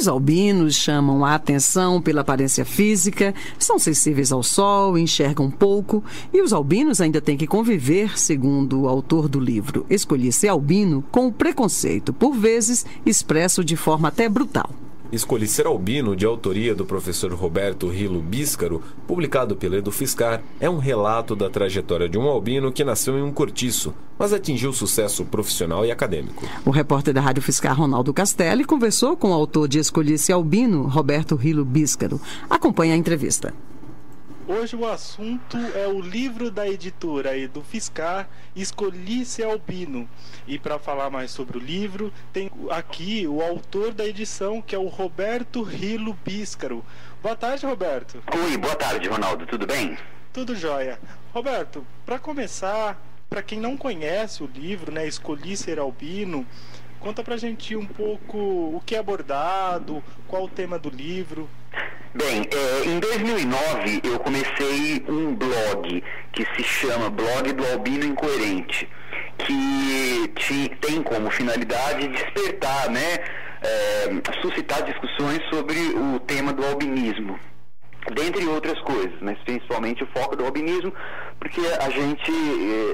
Os albinos chamam a atenção pela aparência física, são sensíveis ao sol, enxergam pouco e os albinos ainda têm que conviver, segundo o autor do livro Escolhi Ser Albino, com o preconceito, por vezes expresso de forma até brutal. Escolhi Ser Albino, de autoria do professor Roberto Rilo Bíscaro, publicado pela Edufiscar, é um relato da trajetória de um albino que nasceu em um cortiço, mas atingiu sucesso profissional e acadêmico. O repórter da Rádio Fiscar, Ronaldo Castelli, conversou com o autor de Escolhi Ser Albino, Roberto Rilo Bíscaro. Acompanhe a entrevista. Hoje o assunto é o livro da editora Edufiscar, Escolhi Ser Albino. E para falar mais sobre o livro, tem aqui o autor da edição, que é o Roberto Rilo Bíscaro. Boa tarde, Roberto. Oi, boa tarde, Ronaldo. Tudo bem? Tudo jóia. Roberto, para começar, para quem não conhece o livro, né, Escolhi Ser Albino, conta pra gente um pouco o que é abordado, qual o tema do livro. Bem, em 2009 eu comecei um blog que se chama Blog do Albino Incoerente, que tem como finalidade despertar, né, suscitar discussões sobre o tema do albinismo, dentre outras coisas, mas principalmente o foco do albinismo, porque a gente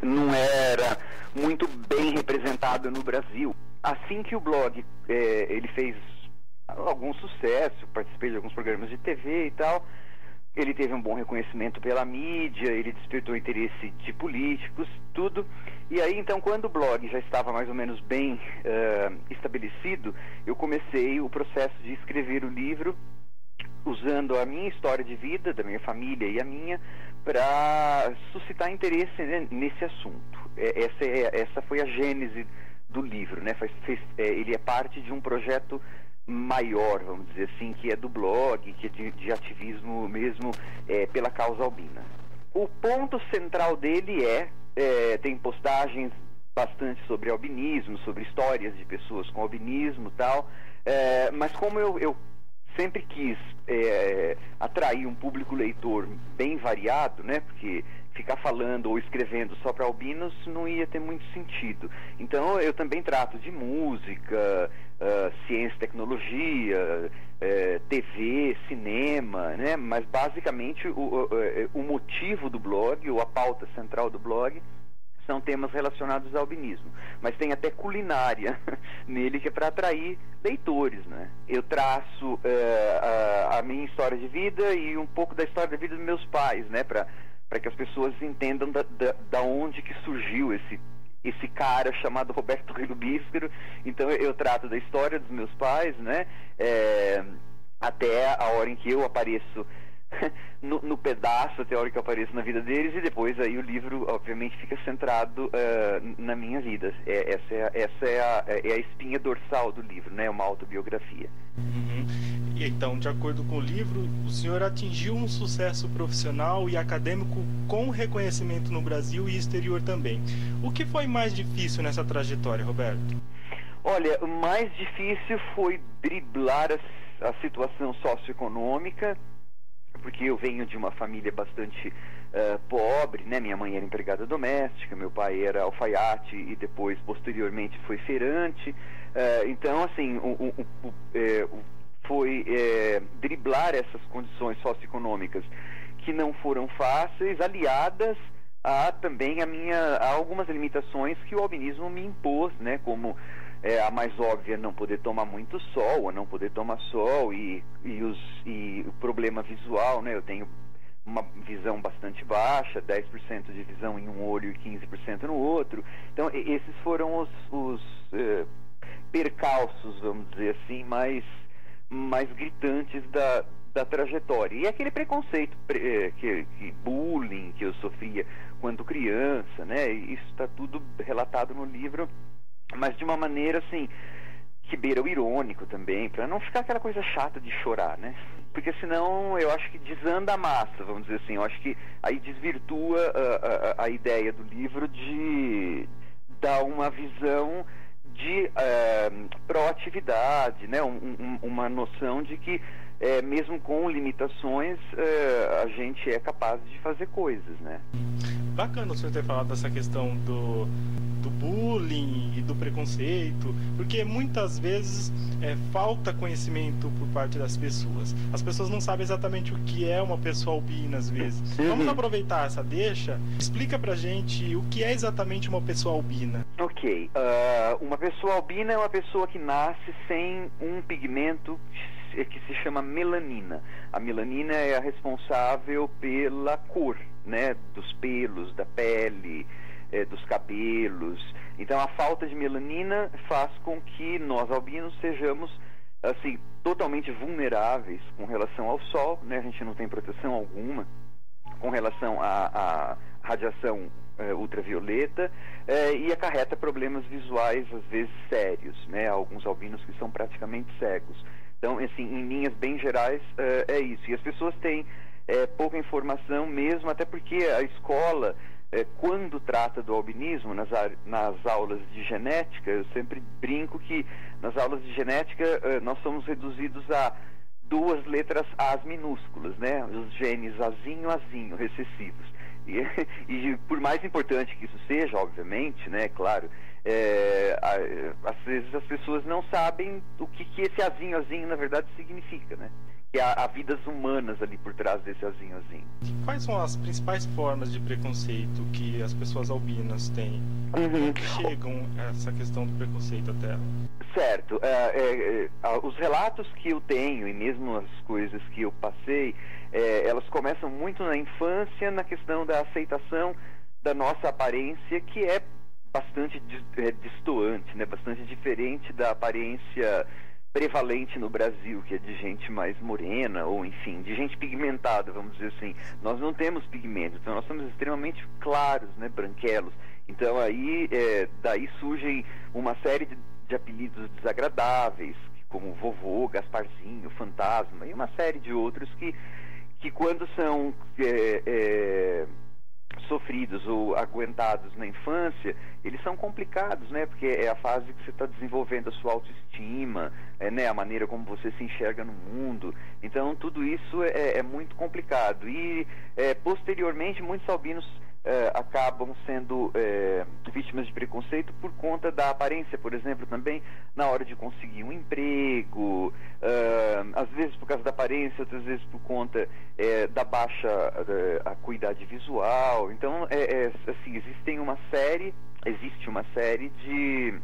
não era muito bem representado no Brasil. Assim que o blog ele fez algum sucesso, participei de alguns programas de TV e tal, ele teve um bom reconhecimento pela mídia, ele despertou interesse de políticos, tudo. E aí, então, quando o blog já estava mais ou menos bem estabelecido, eu comecei o processo de escrever o livro, usando a minha história de vida, da minha família e a minha, para suscitar interesse, né, nesse assunto. Essa foi a gênese do livro, né? Ele é parte de um projeto maior, vamos dizer assim, que é do blog, que é de ativismo mesmo pela causa albina. O ponto central dele tem postagens bastante sobre albinismo, sobre histórias de pessoas com albinismo e tal, mas como eu sempre quis atrair um público leitor bem variado, né, porque ficar falando ou escrevendo só para albinos não ia ter muito sentido. Então eu também trato de música, ciência e tecnologia, TV, cinema, né? Mas basicamente o motivo do blog, ou a pauta central do blog, são temas relacionados ao albinismo. Mas tem até culinária nele, que é para atrair leitores, né? Eu traço a minha história de vida e um pouco da história da vida dos meus pais, né? Para que as pessoas entendam da onde que surgiu esse cara chamado Roberto Rilo Bíscaro. Então eu trato da história dos meus pais, né? Até a hora em que eu apareço no pedaço, até a hora que eu apareço na vida deles, e depois aí o livro obviamente fica centrado na minha vida. Essa é a espinha dorsal do livro, né? Uma autobiografia. Uhum. E então, de acordo com o livro, o senhor atingiu um sucesso profissional e acadêmico com reconhecimento no Brasil e exterior também. O que foi mais difícil nessa trajetória, Roberto? Olha, o mais difícil foi driblar a situação socioeconômica, porque eu venho de uma família bastante pobre, né? Minha mãe era empregada doméstica, meu pai era alfaiate e depois, posteriormente, foi feirante. Então, assim, foi driblar essas condições socioeconômicas que não foram fáceis, aliadas também a algumas limitações que o albinismo me impôs, né? Como a mais óbvia, não poder tomar muito sol, ou não poder tomar sol, e o problema visual, né? Eu tenho uma visão bastante baixa, 10% de visão em um olho e 15% no outro. Então, esses foram os percalços, vamos dizer assim, mais gritantes da trajetória. E aquele preconceito, que bullying que eu sofria quando criança, né? Isso está tudo relatado no livro, mas de uma maneira assim que beira o irônico também, para não ficar aquela coisa chata de chorar, né? Porque senão eu acho que desanda a massa, vamos dizer assim. Eu acho que aí desvirtua a ideia do livro de dar uma visão de proatividade, né? Uma noção de que mesmo com limitações, a gente é capaz de fazer coisas, né? Bacana o senhor ter falado dessa questão do bullying e do preconceito, porque muitas vezes falta conhecimento por parte das pessoas. As pessoas não sabem exatamente o que é uma pessoa albina, às vezes. Vamos aproveitar essa deixa. Explica pra gente o que é exatamente uma pessoa albina. Ok. Uma pessoa albina é uma pessoa que nasce sem um pigmento que se chama melanina. A melanina é a responsável pela cor, né, dos pelos, da pele, dos cabelos. Então a falta de melanina faz com que nós albinos sejamos assim totalmente vulneráveis com relação ao sol, né? A gente não tem proteção alguma com relação à radiação ultravioleta, e acarreta problemas visuais às vezes sérios, né? Alguns albinos que são praticamente cegos. Então, assim, em linhas bem gerais, é isso. E as pessoas têm pouca informação mesmo, até porque a escola, quando trata do albinismo, nas aulas de genética, eu sempre brinco que nas aulas de genética nós somos reduzidos a 2 letras As minúsculas, né? Os genes azinho, azinho, recessivos. E por mais importante que isso seja, obviamente, né, claro, às vezes as pessoas não sabem o que esse azinho, azinho, na verdade, significa, né? Que há vidas humanas ali por trás desse azinho, azinho. Quais são as principais formas de preconceito que as pessoas albinas têm? Como que chegam a essa questão do preconceito até ela? Certo. Os relatos que eu tenho, e mesmo as coisas que eu passei, elas começam muito na infância, na questão da aceitação da nossa aparência, que é bastante destoante, né? Bastante diferente da aparência prevalente no Brasil, que é de gente mais morena, ou enfim, de gente pigmentada, vamos dizer assim. Nós não temos pigmentos, então nós somos extremamente claros, né? Branquelos. Então aí, daí surgem uma série de apelidos desagradáveis, como vovô, Gasparzinho, fantasma, e uma série de outros que quando são sofridos ou aguentados na infância, eles são complicados, né? Porque é a fase que você está desenvolvendo a sua autoestima, né? A maneira como você se enxerga no mundo. Então tudo isso é muito complicado. E posteriormente muitos albinos acabam sendo vítimas de preconceito por conta da aparência, por exemplo, também na hora de conseguir um emprego, às vezes por causa da aparência, outras vezes por conta da baixa acuidade visual. Então, assim, existe uma série de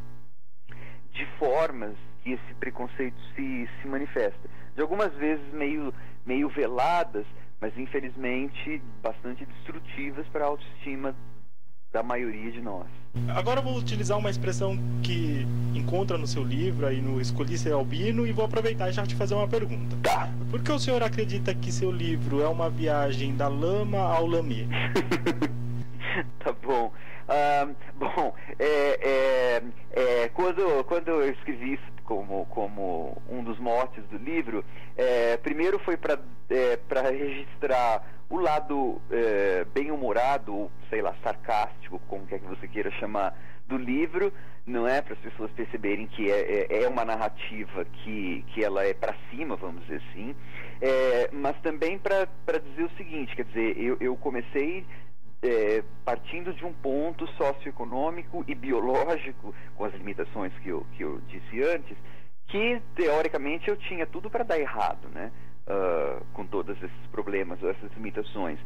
formas que esse preconceito se manifesta. De algumas vezes meio veladas, mas infelizmente bastante destrutivas para a autoestima da maioria de nós. Agora eu vou utilizar uma expressão que encontra no seu livro, aí no Escolhi Ser Albino, e vou aproveitar e já te fazer uma pergunta. Tá. Por que o senhor acredita que seu livro é uma viagem da lama ao lamê? Tá bom. Quando eu escrevi isso como um dos motes do livro, primeiro foi para registrar o lado bem-humorado, ou sei lá, sarcástico, como quer que você queira chamar, do livro, não é? Para as pessoas perceberem que é uma narrativa que ela é para cima, vamos dizer assim, mas também para dizer o seguinte, quer dizer, eu comecei partindo de um ponto socioeconômico e biológico, com as limitações que eu disse antes, que teoricamente eu tinha tudo para dar errado, né? Com todos esses problemas, essas limitações.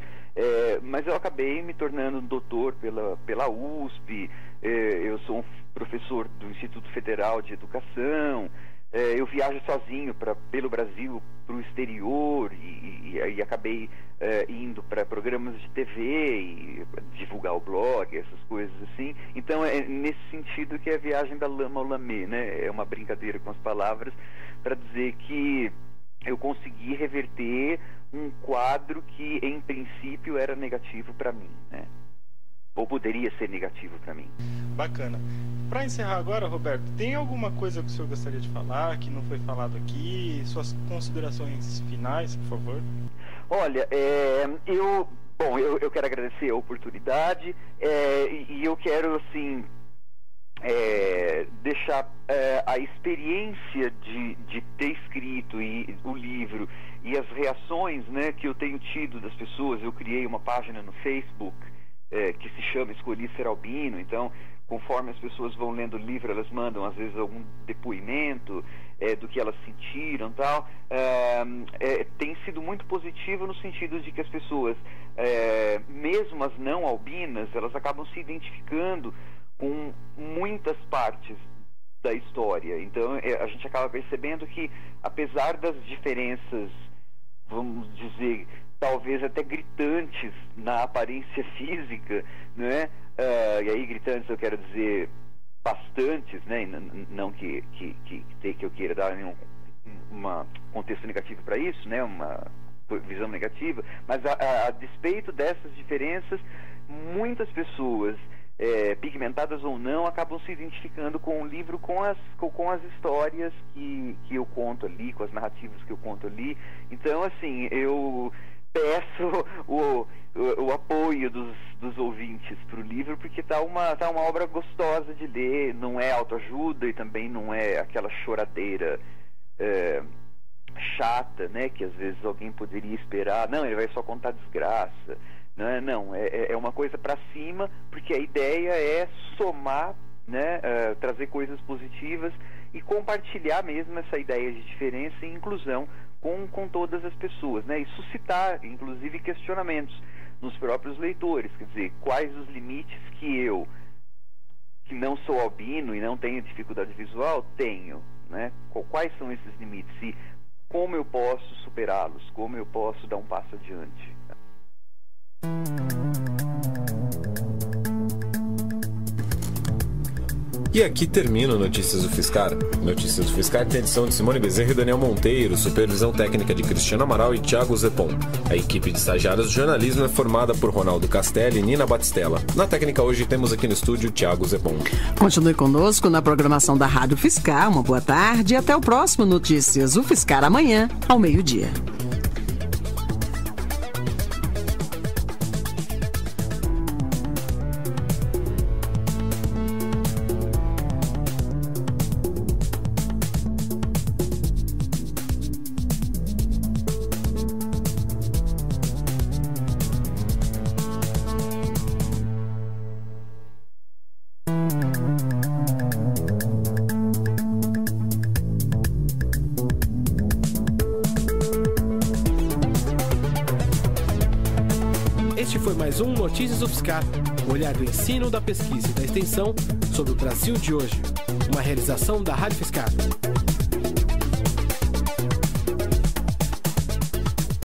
Mas eu acabei me tornando um doutor pela USP, eu sou um professor do Instituto Federal de Educação, eu viajo sozinho pelo Brasil, para o exterior, e acabei indo para programas de TV e divulgar o blog, essas coisas assim. Então é nesse sentido que é a viagem da lama ao lamê, né? É uma brincadeira com as palavras para dizer que eu consegui reverter um quadro que em princípio era negativo para mim, né? Ou poderia ser negativo para mim. Bacana. Para encerrar agora, Roberto, tem alguma coisa que o senhor gostaria de falar, que não foi falado aqui? Suas considerações finais, por favor. Olha, eu quero agradecer a oportunidade, e eu quero, assim, deixar a experiência de ter escrito o livro e as reações, né, que eu tenho tido das pessoas. Eu criei uma página no Facebook que se chama Escolhi Ser Albino. Então, conforme as pessoas vão lendo o livro, elas mandam às vezes algum depoimento do que elas sentiram, tal. Tem sido muito positivo no sentido de que as pessoas, mesmo as não albinas, elas acabam se identificando com muitas partes da história. Então a gente acaba percebendo que, apesar das diferenças, vamos dizer, talvez até gritantes na aparência física, né? E aí gritantes eu quero dizer bastantes, né? Não que eu queira dar nenhum contexto negativo para isso, né? Uma visão negativa, mas a despeito dessas diferenças, muitas pessoas, pigmentadas ou não, acabam se identificando com o livro, com as histórias que eu conto ali, com as narrativas que eu conto ali. Então, assim, eu peço o apoio dos ouvintes para o livro, porque tá uma obra gostosa de ler, não é autoajuda e também não é aquela choradeira chata, né, que às vezes alguém poderia esperar. Não, ele vai só contar desgraça. Não, é uma coisa para cima, porque a ideia é somar, né, trazer coisas positivas e compartilhar mesmo essa ideia de diferença e inclusão com todas as pessoas, né, e suscitar, inclusive, questionamentos nos próprios leitores. Quer dizer, quais os limites que eu, que não sou albino e não tenho dificuldade visual, tenho, né? Quais são esses limites e como eu posso superá-los, como eu posso dar um passo adiante. E aqui termina o Notícias do Fiscar. Notícias do Fiscar tem edição de Simone Bezerra e Daniel Monteiro, supervisão técnica de Cristiano Amaral e Thiago Zepon. A equipe de estagiários de jornalismo é formada por Ronaldo Castelli e Nina Batistella. Na técnica hoje temos aqui no estúdio Thiago Zepon. Continue conosco na programação da Rádio Fiscar. Uma boa tarde e até o próximo Notícias do Fiscar amanhã, ao meio-dia. Este foi mais um Notícias do Fiscar, o olhar do ensino, da pesquisa e da extensão sobre o Brasil de hoje. Uma realização da Rádio Fiscar.